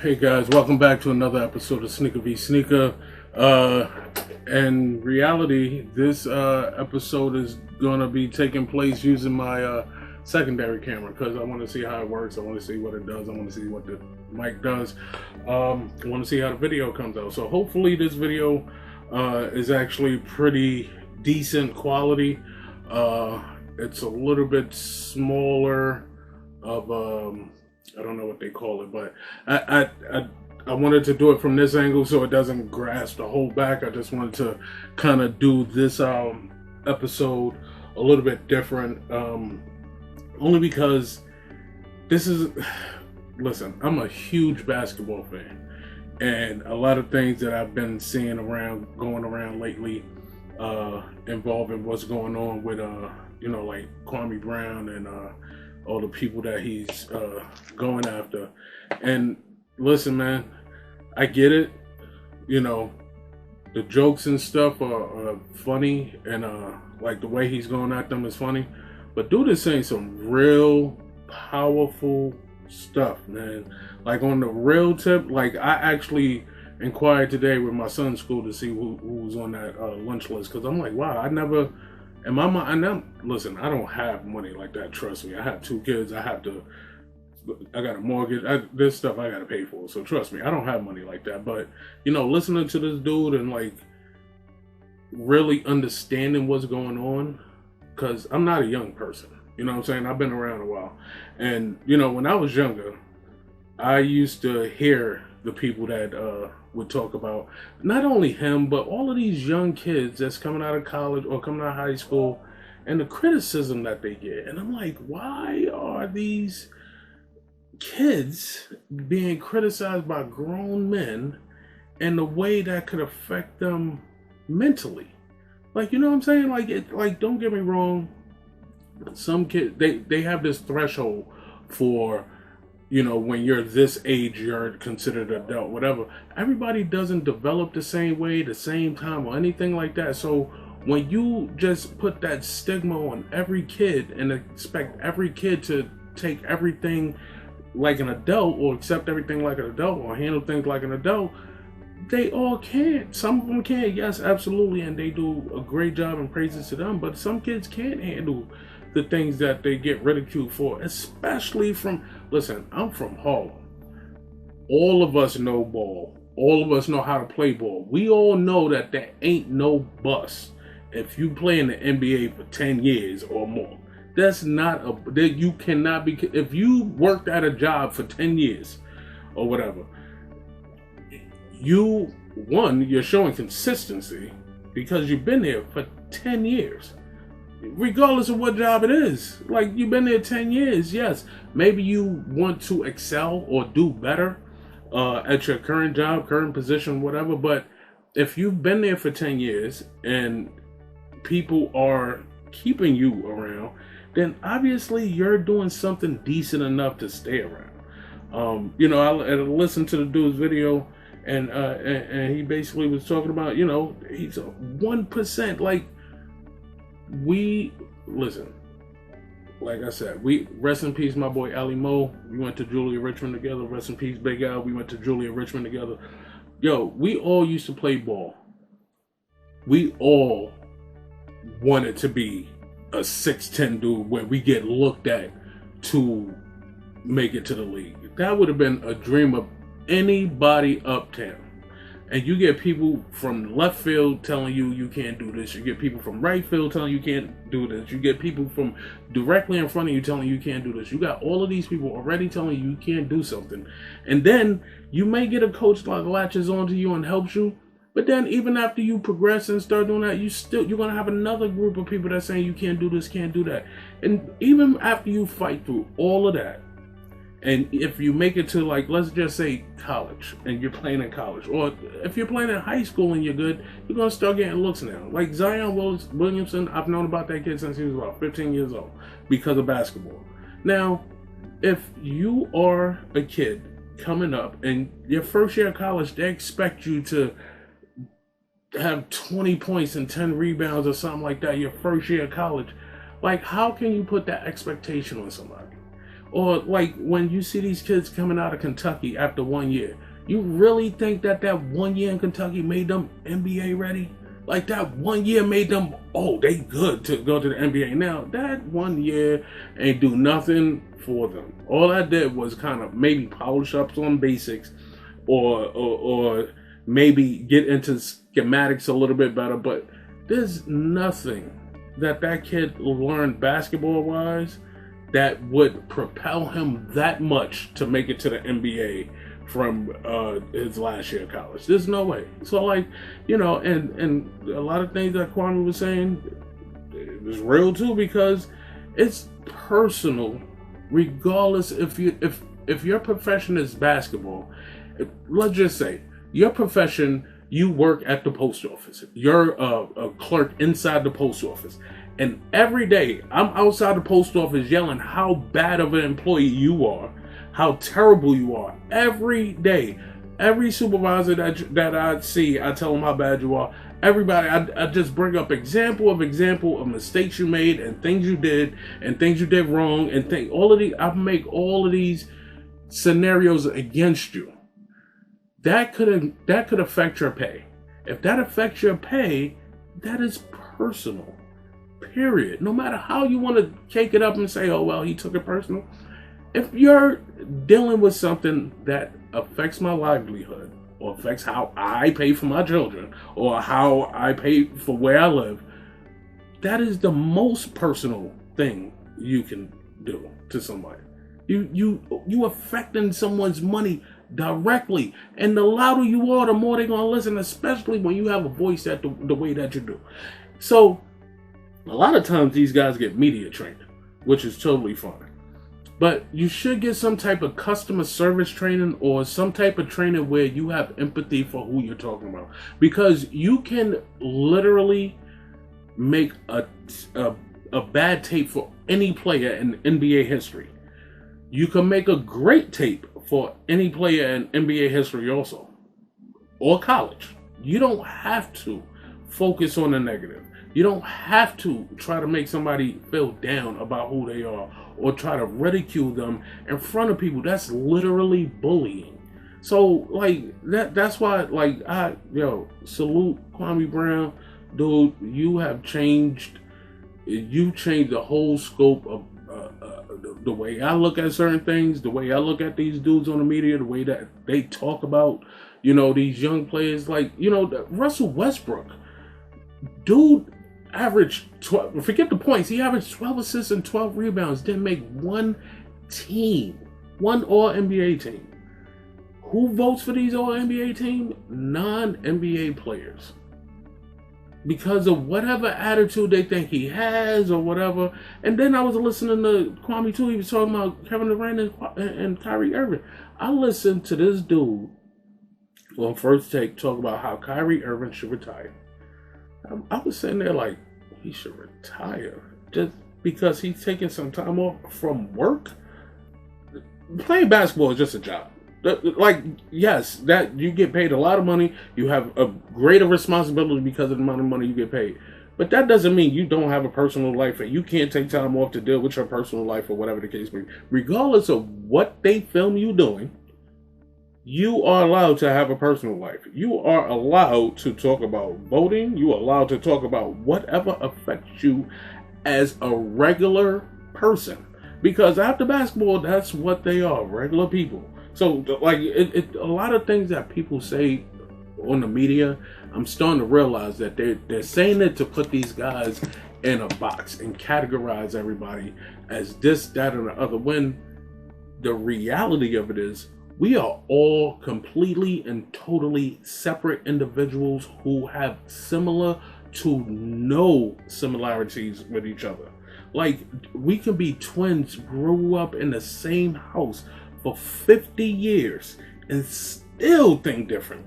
Hey guys, welcome back to another episode of Sneaker v Sneaker. In reality, this episode is going to be taking place using my secondary camera because I want to see how it works. I want to see what it does. I want to see what the mic does. I want to see how the video comes out. So hopefully this video is actually pretty decent quality. It's a little bit smaller of I don't know what they call it, but I wanted to do it from this angle so it doesn't grasp the whole back. I just wanted to kind of do this episode a little bit different, only because this is, listen, I'm a huge basketball fan, and a lot of things that I've been seeing going around lately involving what's going on with like Kwame Brown and all the people that he's going after. And listen, man, I get it. The jokes and stuff are funny, and like the way he's going at them is funny. But dude is saying some real powerful stuff, man. Like on the real tip, like I actually inquired today with my son's school to see who was on that lunch list, because I'm like, wow, I never. In my mind, listen, I don't have money like that. Trust me. I have 2 kids. I got a mortgage. There's stuff I got to pay for. So trust me, I don't have money like that. But, listening to this dude and like really understanding what's going on, because I'm not a young person. You know what I'm saying? I've been around a while. And, when I was younger, I used to hear the people that would talk about not only him, but all of these young kids that's coming out of college or coming out of high school, and the criticism that they get. And I'm like, why are these kids being criticized by grown men in a way that could affect them mentally? Like, you know what I'm saying? Like, don't get me wrong. Some kids, they have this threshold for, when you're this age, you're considered adult, whatever. Everybody doesn't develop the same way, the same time, or anything like that. So when you just put that stigma on every kid and expect every kid to take everything like an adult, or accept everything like an adult, or handle things like an adult, they all can't. Some of them can, yes, absolutely, and they do a great job, and praises to them. But some kids can't handle the things that they get ridiculed for, especially from, listen, I'm from Harlem. All of us know ball. All of us know how to play ball. We all know that there ain't no bust if you play in the NBA for 10 years or more. That's not you cannot be, if you worked at a job for 10 years or whatever, you're showing consistency because you've been there for 10 years. Regardless of what job it is. Like, you've been there 10 years, yes. Maybe you want to excel or do better at your current job, current position, whatever. But if you've been there for 10 years and people are keeping you around, then obviously you're doing something decent enough to stay around. I listened to the dude's video, and he basically was talking about, he's a 1%. Like, listen, like I said, rest in peace, my boy Ali Mo. We went to Julia Richmond together. Rest in peace, Big Al. We went to Julia Richmond together. Yo, we all used to play ball. We all wanted to be a 6'10" dude where we get looked at to make it to the league. That would have been a dream of anybody uptown. And you get people from left field telling you can't do this. You get people from right field telling you can't do this. You get people from directly in front of you telling you can't do this. You got all of these people already telling you can't do something. And then you may get a coach that latches onto you and helps you. But then even after you progress and start doing that, you're going to have another group of people that's saying you can't do this, can't do that. And even after you fight through all of that, and if you make it to, like, let's just say college, and you're playing in college, or if you're playing in high school and you're good, you're going to start getting looks now. Like Zion Williamson, I've known about that kid since he was about 15 years old because of basketball. Now, if you are a kid coming up and your first year of college, they expect you to have 20 points and 10 rebounds or something like that your first year of college. Like, how can you put that expectation on somebody? Or like when you see these kids coming out of Kentucky after 1 year, you really think that that 1 year in Kentucky made them NBA ready? Like that 1 year made them, oh, they good to go to the NBA. Now, that 1 year ain't do nothing for them. All I did was kind of maybe polish up some basics or maybe get into schematics a little bit better. But there's nothing that kid learned basketball-wise that would propel him that much to make it to the NBA from his last year of college. There's no way. So like, you know, and a lot of things that Kwame was saying, it was real too, because it's personal, regardless if your profession is basketball. Let's just say your profession, you work at the post office. You're a clerk inside the post office. And every day I'm outside the post office yelling how bad of an employee you are, how terrible you are. Every day, every supervisor that I see, I tell them how bad you are. Everybody, I just bring up example of mistakes you made and things you did wrong and I make all of these scenarios against you. That could affect your pay. If that affects your pay, that is personal. Period. No matter how you want to cake it up and say, oh, well, he took it personal. If you're dealing with something that affects my livelihood or affects how I pay for my children or how I pay for where I live, that is the most personal thing you can do to somebody. You affecting someone's money directly, and the louder you are, the more they're gonna listen, especially when you have a voice that the way that you do. So a lot of times these guys get media training, which is totally fine. But you should get some type of customer service training or some type of training where you have empathy for who you're talking about. Because you can literally make a bad tape for any player in NBA history. You can make a great tape for any player in NBA history also. Or college. You don't have to focus on the negative. You don't have to try to make somebody feel down about who they are or try to ridicule them in front of people. That's literally bullying. So like that's why like salute Kwame Brown, dude. You have changed. You changed the whole scope of the way I look at certain things, the way I look at these dudes on the media, the way that they talk about these young players. Like Russell Westbrook, dude. Averaged 12, forget the points, he averaged 12 assists and 12 rebounds, didn't make one All-NBA team. Who votes for these All-NBA teams? Non-NBA players. Because of whatever attitude they think he has or whatever. And then I was listening to Kwame too, he was talking about Kevin Durant and Kyrie Irving. I listened to this dude on First Take talk about how Kyrie Irving should retire. I was sitting there like, he should retire just because he's taking some time off from work. Playing basketball is just a job. Like, yes, that you get paid a lot of money. You have a greater responsibility because of the amount of money you get paid. But that doesn't mean you don't have a personal life and you can't take time off to deal with your personal life or whatever the case may be. Regardless of what they film you doing, you are allowed to have a personal life. You are allowed to talk about voting. You are allowed to talk about whatever affects you as a regular person. Because after basketball, that's what they are, regular people. So, like, a lot of things that people say on the media, I'm starting to realize that they're saying it to put these guys in a box and categorize everybody as this, that, and the other. When the reality of it is, we are all completely and totally separate individuals who have similar to no similarities with each other. Like, we can be twins, grew up in the same house for 50 years and still think different.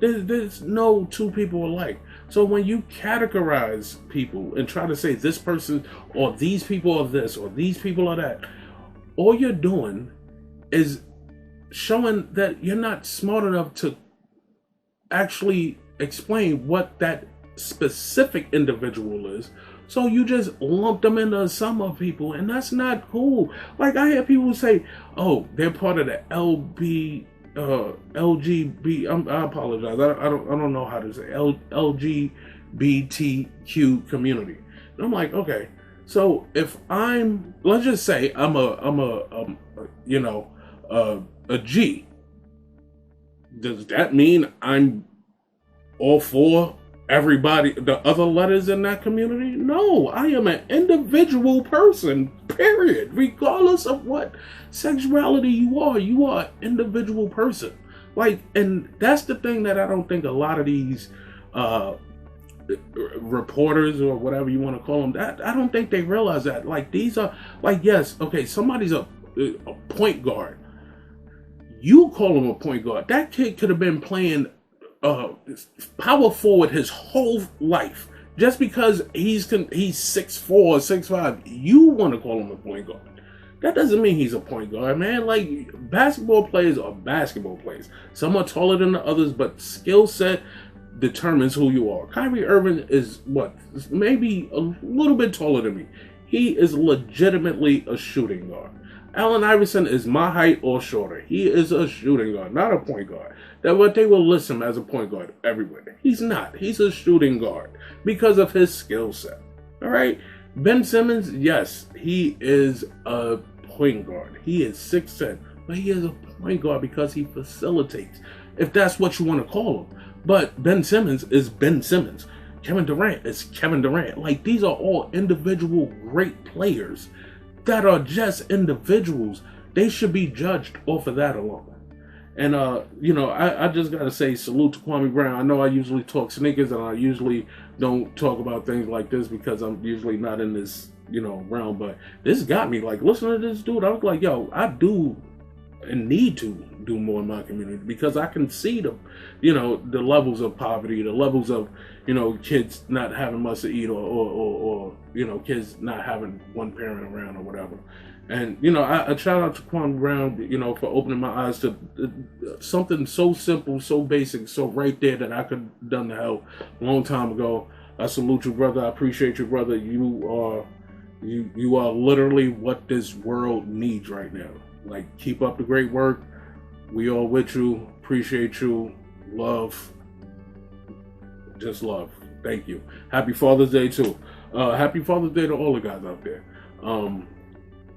There's no two people alike. So when you categorize people and try to say this person or these people are this or these people are that, all you're doing is showing that you're not smart enough to actually explain what that specific individual is So you just lump them into summer people, and that's not cool. Like I hear people say, "Oh, they're part of the LGB." I apologize. I don't know how to say LGBTQ community. And I'm like, okay. So if let's just say I'm a G. Does that mean I'm all for everybody, the other letters in that community? No, I am an individual person, period. Regardless of what sexuality you are an individual person. Like, and that's the thing that I don't think a lot of these reporters or whatever you want to call them, that I don't think they realize that. Like, these are, like, yes, okay, somebody's a point guard. You call him a point guard. That kid could have been playing power forward his whole life. Just because he's 6'4", 6'5", you want to call him a point guard. That doesn't mean he's a point guard, man. Like, basketball players are basketball players. Some are taller than the others, but skill set determines who you are. Kyrie Irving is maybe a little bit taller than me. He is legitimately a shooting guard. Allen Iverson is my height or shorter. He is a shooting guard, not a point guard. That they will list him as a point guard everywhere. He's not. He's a shooting guard because of his skill set. All right? Ben Simmons, yes, he is a point guard. He is 6'10", but he is a point guard because he facilitates, if that's what you want to call him. But Ben Simmons is Ben Simmons. Kevin Durant is Kevin Durant. Like, these are all individual great players that are just individuals. They should be judged off of that alone. And, I just got to say salute to Kwame Brown. I know I usually talk sneakers and I usually don't talk about things like this because I'm usually not in this, realm. But this got me, like, listening to this dude, I was like, yo, I do and need to do more in my community because I can see the levels of poverty, the levels of, kids not having much to eat or kids not having one parent around or whatever. And, I shout out to Kwame Brown, for opening my eyes to something so simple, so basic, so right there that I could have done to help a long time ago. I salute you, brother. I appreciate you, brother. You are literally what this world needs right now. Like, keep up the great work. We all with you. Appreciate you. Love. Just love. Thank you. Happy Father's Day, too. Happy Father's Day to all the guys out there.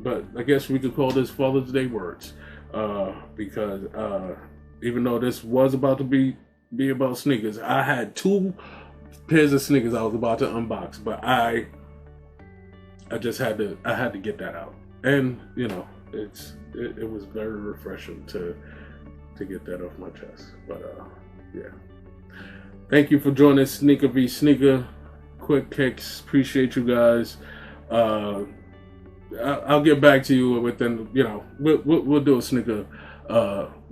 But I guess we could call this Father's Day words. Because even though this was about to be about sneakers, I had 2 pairs of sneakers I was about to unbox. But I just had to get that out. And, it was very refreshing to get that off my chest. But yeah. Thank you for joining Sneaker v Sneaker. Quick kicks. Appreciate you guys. I'll get back to you within, we'll do a sneaker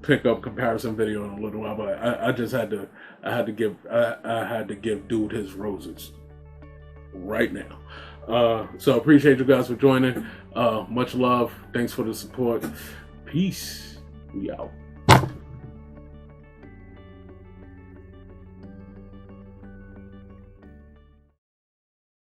pickup comparison video in a little while. But I had to give dude his roses right now. So appreciate you guys for joining. Much love. Thanks for the support. Peace. We out.